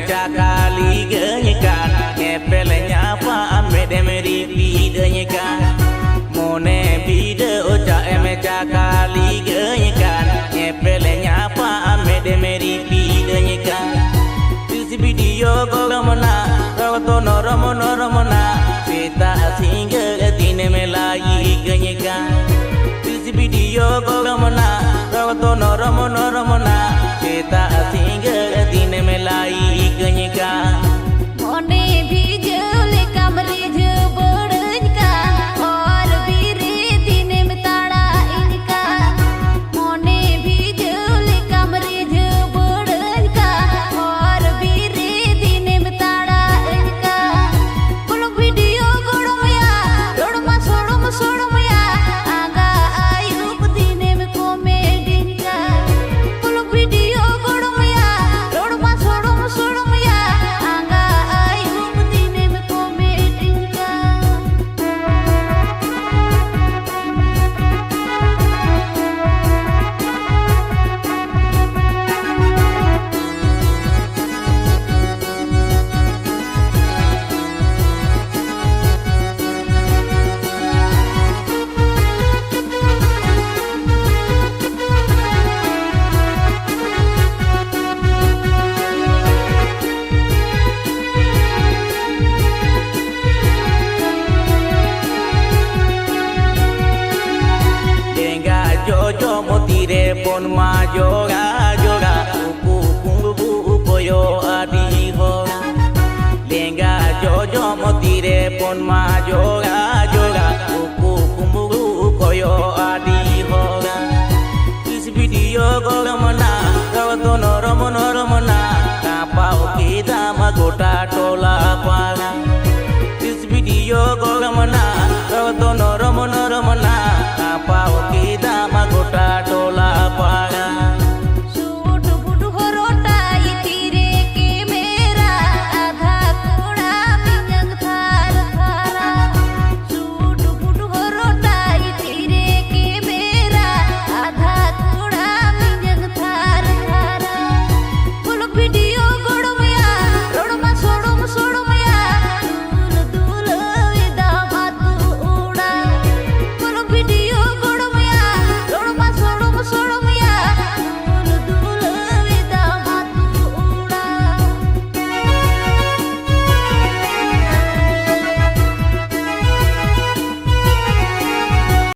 cakali genyekan ngepelnya apa medemeri bidenyekan mone bide oca cakali genyekan ngepelnya apa medemeri bidenyekan isi video gogamana rawato noromona kita singa tine melai genyekan isi video gogamana rawato noromona kita singa tine melai genyekan mone bijole kamre je bodka और बीरे दिन में ताड़ा इनका मोने bijole kamre je bodka और बीरे दिन में ताड़ा इनका कुल वीडियो गोड़म सोड़म या आगा आयुब दिन में कॉमेडी का कुल वीडियो गोड़म सोड़म या आगा आयुब दिन में कॉमेडी का jojo motire pon ma joga uku kumbu koyo adi ho lenga jojo motire pon ma joga uku kumbu koyo adi ho is video gogamana rawato noromona kapau kita magota tola pala is video gogamana rawato